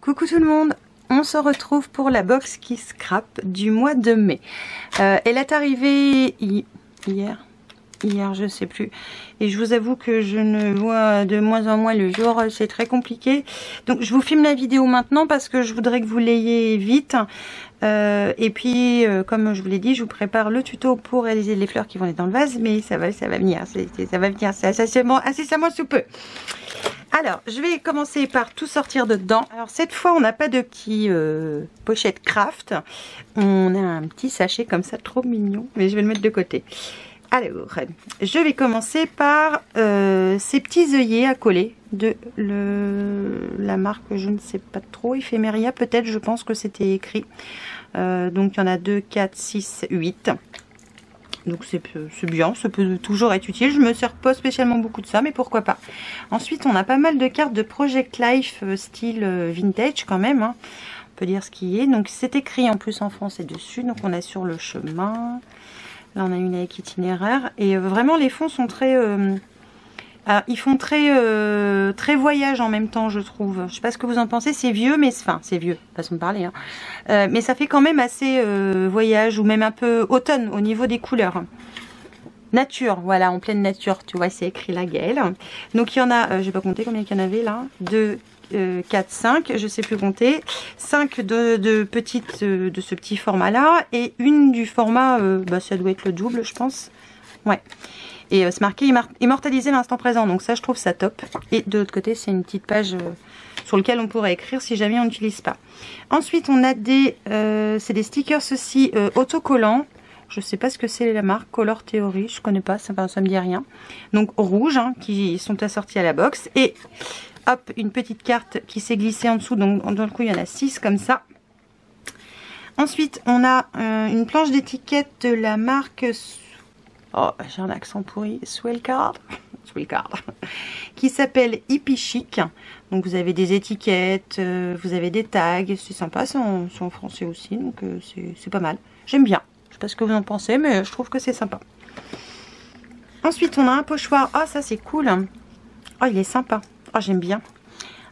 Coucou tout le monde, on se retrouve pour la box qui scrap du mois de mai. Elle est arrivée hier je sais plus, et je vous avoue que je ne vois de moins en moins le jour, c'est très compliqué, donc je vous filme la vidéo maintenant parce que je voudrais que vous l'ayez vite. Et puis comme je vous l'ai dit, je vous prépare le tuto pour réaliser les fleurs qui vont être dans le vase, mais ça va venir, ça va venir, c'est incessamment sous peu. Alors, je vais commencer par tout sortir dedans. Alors, cette fois, on n'a pas de petite pochette craft. On a un petit sachet comme ça, trop mignon. Mais je vais le mettre de côté. Alors, je vais commencer par ces petits œillets à coller de la marque, je ne sais pas trop, Ephemeria, peut-être, je pense que c'était écrit. Donc, il y en a 2, 4, 6, 8. Donc c'est bien, ça peut toujours être utile. Je me sers pas spécialement beaucoup de ça, mais pourquoi pas. Ensuite, on a pas mal de cartes de Project Life style vintage quand même. Hein. On peut dire ce qui est. Donc c'est écrit en plus en français dessus. Donc on a sur le chemin. Là on a une avec itinéraire. Et vraiment les fonds sont très... ils font très voyage en même temps, je trouve. Je sais pas ce que vous en pensez, c'est vieux, mais enfin c'est vieux, façon de parler. Hein. Mais ça fait quand même assez voyage, ou même un peu automne au niveau des couleurs. Nature, voilà, en pleine nature, tu vois, c'est écrit la Gaëlle. Donc il y en a, je vais pas compter combien il y en avait là, 2, 4, 5, je sais plus compter. 5 de petites, de ce petit format là, et une du format, ça doit être le double, je pense. Ouais. Et c'est marqué immortaliser l'instant présent, donc ça je trouve ça top. Et de l'autre côté c'est une petite page sur laquelle on pourrait écrire si jamais on n'utilise pas. Ensuite on a c'est des stickers aussi autocollants. Je sais pas ce que c'est la marque, Color Theory, je connais pas, ça me dit rien. Donc rouge, hein, qui sont assortis à la box. Et hop, une petite carte qui s'est glissée en dessous, donc dans le coup il y en a 6 comme ça. Ensuite on a une planche d'étiquette de la marque... Oh, j'ai un accent pourri. Swellcard, qui s'appelle Hippie Chic. Donc vous avez des étiquettes, vous avez des tags, c'est sympa, c'est en français aussi, donc c'est pas mal. J'aime bien. Je sais pas ce que vous en pensez, mais je trouve que c'est sympa. Ensuite, on a un pochoir. Ah, ça c'est cool. Oh, il est sympa. Oh, j'aime bien.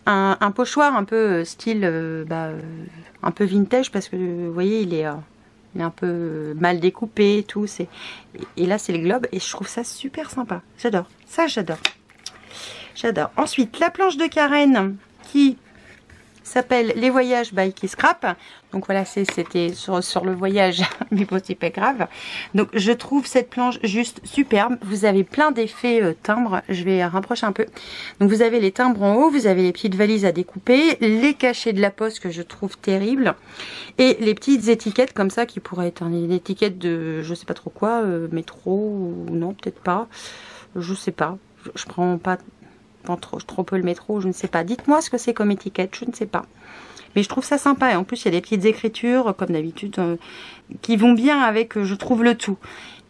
Un pochoir un peu style, un peu vintage, parce que vous voyez, il est un peu mal découpé et tout. Et là, c'est le globe. Et je trouve ça super sympa. J'adore. Ça, j'adore. J'adore. Ensuite, la planche de Karen qui s'appelle Les Voyages by Qui Scrap. Donc voilà, c'était sur le voyage, mais bon, c'est pas grave. Donc je trouve cette planche juste superbe. Vous avez plein d'effets timbres. Je vais rapprocher un peu. Donc vous avez les timbres en haut, vous avez les petites valises à découper, les cachets de la poste que je trouve terribles, et les petites étiquettes comme ça qui pourraient être une étiquette de je sais pas trop quoi, métro ou non, peut-être pas. Je sais pas. Je prends pas trop peu le métro, je ne sais pas. Dites-moi ce que c'est comme étiquette, je ne sais pas. Mais je trouve ça sympa. Et en plus, il y a des petites écritures, comme d'habitude, qui vont bien avec, je trouve, le tout.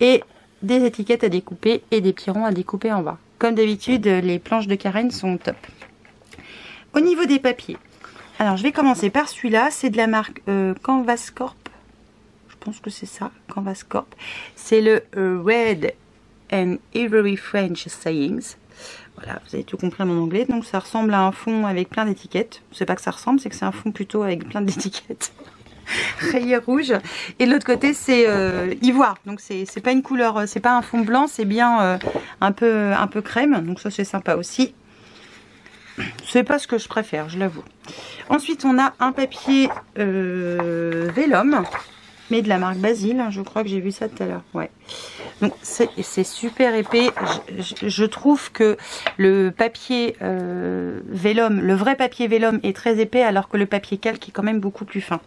Et des étiquettes à découper et des petits ronds à découper en bas. Comme d'habitude, les planches de Karen sont top. Au niveau des papiers, alors je vais commencer par celui-là. C'est de la marque Canvas Corp. Je pense que c'est ça, Canvas Corp. C'est le Red and Every French Sayings. Voilà, vous avez tout compris à mon anglais. Donc ça ressemble à un fond avec plein d'étiquettes. C'est pas que ça ressemble, c'est que c'est un fond plutôt avec plein d'étiquettes. Rayé rouge. Et de l'autre côté c'est ivoire. Donc c'est pas une couleur, c'est pas un fond blanc, c'est bien un peu crème. Donc ça c'est sympa aussi. C'est pas ce que je préfère, je l'avoue. Ensuite on a un papier vélum, mais de la marque Basile. Je crois que j'ai vu ça tout à l'heure. Ouais. Donc c'est super épais. Je trouve que le papier vélum, le vrai papier vélum est très épais, alors que le papier calque est quand même beaucoup plus fin.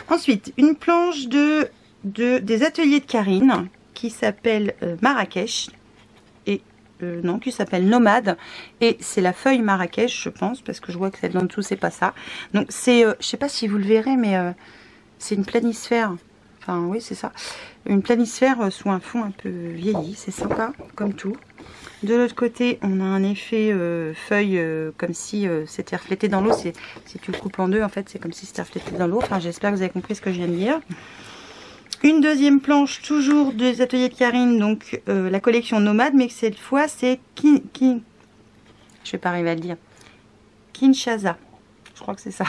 Ensuite, une planche des ateliers de Karine qui s'appelle Marrakech. Et non, qui s'appelle Nomade. Et c'est la feuille Marrakech, je pense, parce que je vois que celle d'en dessous, c'est pas ça. Donc c'est, je sais pas si vous le verrez, mais c'est une planisphère. Enfin, oui, c'est ça. Une planisphère sous un fond un peu vieilli. C'est sympa, comme tout. De l'autre côté, on a un effet feuille, comme si c'était reflété dans l'eau. Si tu le coupes en deux, en fait, c'est comme si c'était reflété dans l'eau. Enfin, j'espère que vous avez compris ce que je viens de dire. Une deuxième planche, toujours des ateliers de Karine, donc la collection Nomade, mais cette fois, c'est je vais pas arriver à le dire. Kinshasa. je crois que c'est ça.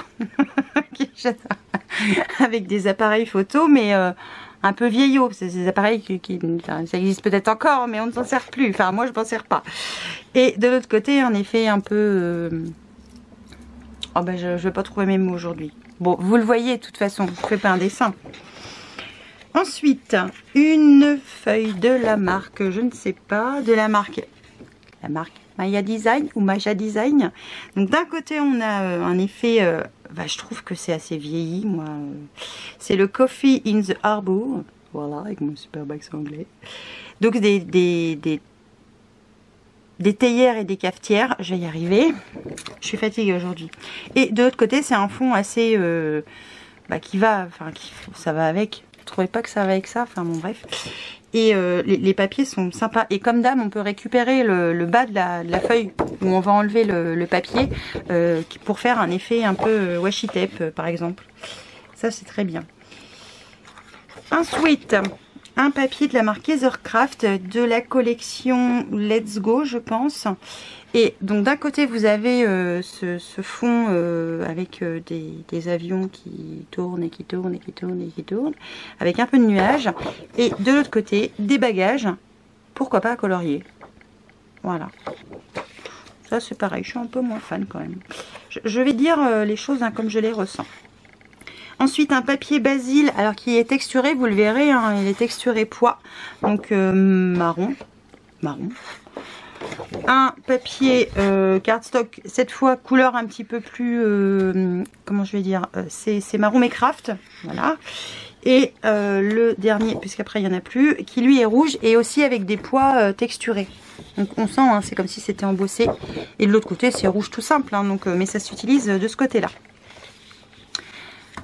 Avec des appareils photo, mais un peu vieillots. C'est des appareils enfin, ça existe peut-être encore, mais on ne s'en sert plus. Enfin, moi, je m'en sers pas. Et de l'autre côté, en effet, un peu... Oh ben, je vais pas trouver mes mots aujourd'hui. Bon, vous le voyez, de toute façon, je ne fais pas un dessin. Ensuite, une feuille de la marque, je ne sais pas, de la marque Maya Design ou Maja Design. Donc d'un côté, on a un effet, je trouve que c'est assez vieilli, moi. C'est le Coffee in the Harbour. Voilà, avec mon super accent anglais. Donc des théières et des cafetières, je vais y arriver. Je suis fatiguée aujourd'hui. Et de l'autre côté, c'est un fond assez... ça va avec. Je trouvais pas que ça va avec ça, enfin bon bref. Et les papiers sont sympas. Et comme d'hab, on peut récupérer le bas de la feuille où on va enlever le papier pour faire un effet un peu washi tape par exemple. Ça c'est très bien. Ensuite, un papier de la marque Ethercraft de la collection Let's Go, je pense. Et donc d'un côté vous avez ce fond avec des avions qui tournent et qui tournent et qui tournent et qui tournent, avec un peu de nuages. Et de l'autre côté, des bagages, pourquoi pas à colorier. Voilà. Ça c'est pareil, je suis un peu moins fan quand même. Je vais dire les choses comme je les ressens. Ensuite, un papier basil, alors qui est texturé, vous le verrez, hein, il est texturé pois, donc marron. Un papier cardstock, cette fois couleur un petit peu plus, comment je vais dire, c'est marron mais craft, voilà. Et le dernier, puisqu'après il n'y en a plus, qui lui est rouge et aussi avec des pois texturés. Donc on sent, hein, c'est comme si c'était embossé. Et de l'autre côté c'est rouge tout simple, hein, donc, mais ça s'utilise de ce côté-là.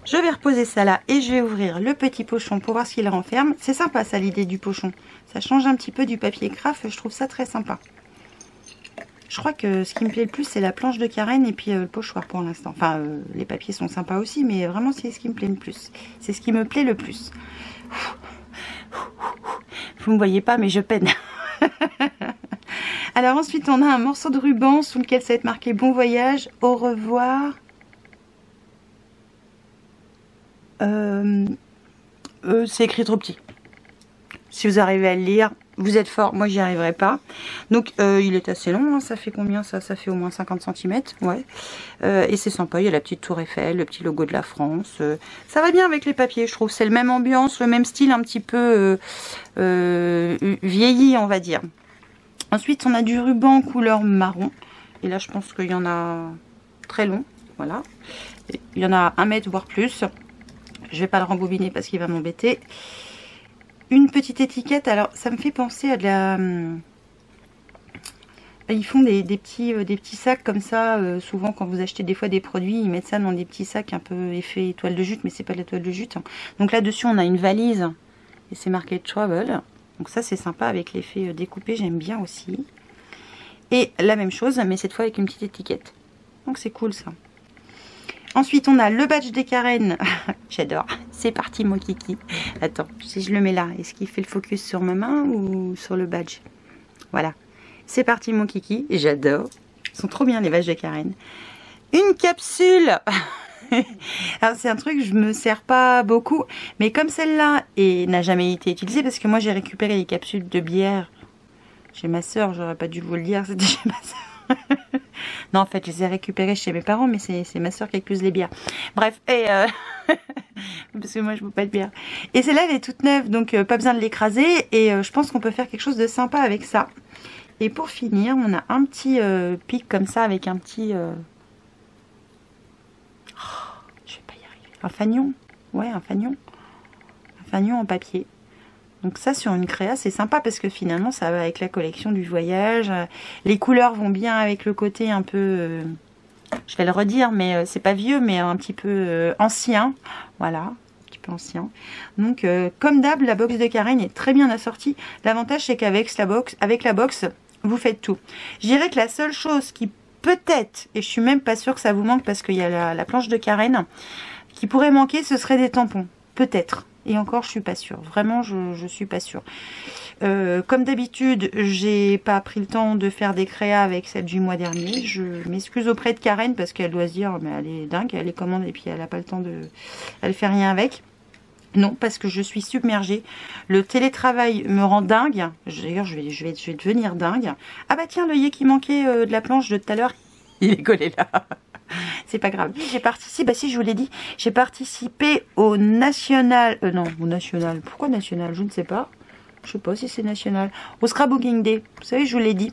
Je vais reposer ça là et je vais ouvrir le petit pochon pour voir ce qu'il renferme. C'est sympa ça, l'idée du pochon. Ça change un petit peu du papier craft, je trouve ça très sympa. Je crois que ce qui me plaît le plus c'est la planche de carène et puis le pochoir pour l'instant. Enfin les papiers sont sympas aussi, mais vraiment c'est ce qui me plaît le plus. C'est ce qui me plaît le plus. Vous ne me voyez pas mais je peine. Alors ensuite on a un morceau de ruban sous lequel ça va être marqué bon voyage, au revoir. C'est écrit trop petit. Si vous arrivez à le lire, vous êtes fort. Moi, j'y arriverai pas. Donc, il est assez long. Hein. Ça fait combien ça? Ça fait au moins 50 cm. Ouais. Et c'est sympa. Il y a la petite tour Eiffel, le petit logo de la France. Ça va bien avec les papiers, je trouve. C'est le même ambiance, le même style, un petit peu vieilli, on va dire. Ensuite, on a du ruban couleur marron. Et là, je pense qu'il y en a très long. Voilà. Il y en a 1 mètre, voire plus. Je vais pas le rembobiner parce qu'il va m'embêter. Une petite étiquette. Alors, ça me fait penser à de la... Ils font des petits sacs comme ça. Souvent, quand vous achetez des fois des produits, ils mettent ça dans des petits sacs un peu effet toile de jute. Mais c'est pas de la toile de jute. Donc là-dessus, on a une valise. Et c'est marqué Travel. Donc ça, c'est sympa avec l'effet découpé. J'aime bien aussi. Et la même chose, mais cette fois avec une petite étiquette. Donc c'est cool ça. Ensuite, on a le badge des carènes. J'adore. C'est parti, mon kiki. Attends, si je le mets là, est-ce qu'il fait le focus sur ma main ou sur le badge? Voilà. C'est parti, mon kiki. J'adore. Ils sont trop bien, les badges des carènes. Une capsule. Alors, c'est un truc, je me sers pas beaucoup. Mais comme celle-là n'a jamais été utilisée, parce que moi, j'ai récupéré les capsules de bière chez ma soeur. J'aurais pas dû vous le dire, c'était chez ma soeur. Non, en fait, je les ai récupérées chez mes parents, mais c'est ma soeur qui accuse les bières. Bref, et parce que moi, je ne bois pas de bière. Et celle-là, elle est toute neuve, donc pas besoin de l'écraser. Et je pense qu'on peut faire quelque chose de sympa avec ça. Et pour finir, on a un petit pic comme ça, avec un petit... Oh, je vais pas y arriver. Un fanion. Ouais, un fanion. Un fanion en papier. Donc ça sur une créa c'est sympa parce que finalement ça va avec la collection du voyage. Les couleurs vont bien avec le côté un peu, je vais le redire mais c'est pas vieux mais un petit peu ancien. Voilà, un petit peu ancien. Donc comme d'hab la box de Karen est très bien assortie. L'avantage c'est qu'avec la box vous faites tout. Je dirais que la seule chose qui peut-être, et je suis même pas sûre que ça vous manque parce qu'il y a la planche de Karen, qui pourrait manquer ce serait des tampons. Peut-être. Et encore, je suis pas sûre. Vraiment, je suis pas sûre. Comme d'habitude, j'ai pas pris le temps de faire des créas avec celle du mois dernier. Je m'excuse auprès de Karen parce qu'elle doit se dire mais elle est dingue, elle les commande et puis elle a pas le temps de... Elle fait rien avec. Non, parce que je suis submergée. Le télétravail me rend dingue. D'ailleurs, je vais devenir dingue. Ah bah tiens, l'œillet qui manquait de la planche de tout à l'heure, il est collé là. C'est pas grave. J'ai participé, bah si je vous l'ai dit, j'ai participé au national... non, au national. Pourquoi national? Je ne sais pas. Je sais pas si c'est national. Au Scrapbooking Day. Vous savez, je vous l'ai dit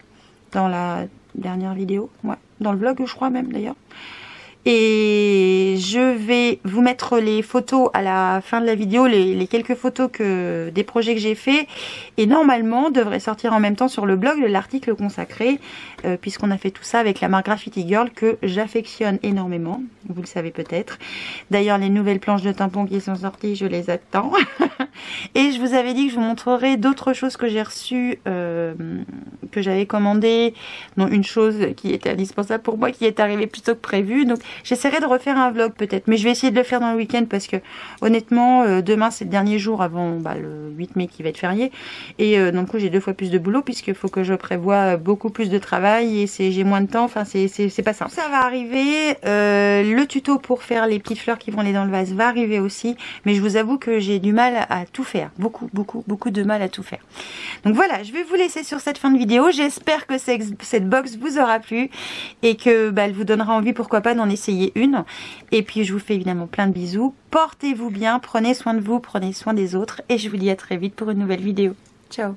dans la dernière vidéo. Ouais, dans le vlog, je crois même d'ailleurs. Et je vais vous mettre les photos à la fin de la vidéo, les quelques photos des projets que j'ai fait. Et normalement, devrait sortir en même temps sur le blog l'article consacré, puisqu'on a fait tout ça avec la marque Graffiti Girl que j'affectionne énormément. Vous le savez peut-être. D'ailleurs, les nouvelles planches de tampons qui sont sorties, je les attends. Et je vous avais dit que je vous montrerai d'autres choses que j'ai reçues, que j'avais commandées, dont une chose qui était indispensable pour moi, qui est arrivée plus tôt que prévu. Donc j'essaierai de refaire un vlog peut-être, mais je vais essayer de le faire dans le week-end parce que honnêtement, demain c'est le dernier jour avant le 8 mai qui va être férié. Et donc j'ai 2 fois plus de boulot puisqu'il faut que je prévoie beaucoup plus de travail et j'ai moins de temps, enfin c'est pas simple. Ça va arriver, le tuto pour faire les petites fleurs qui vont aller dans le vase va arriver aussi, mais je vous avoue que j'ai du mal à tout faire, beaucoup de mal à tout faire. Donc voilà, je vais vous laisser sur cette fin de vidéo. J'espère que cette box vous aura plu et que elle vous donnera envie, pourquoi pas, d'en essayer une. Et puis je vous fais évidemment plein de bisous. Portez-vous bien, prenez soin de vous, prenez soin des autres et je vous dis à très vite pour une nouvelle vidéo. Ciao.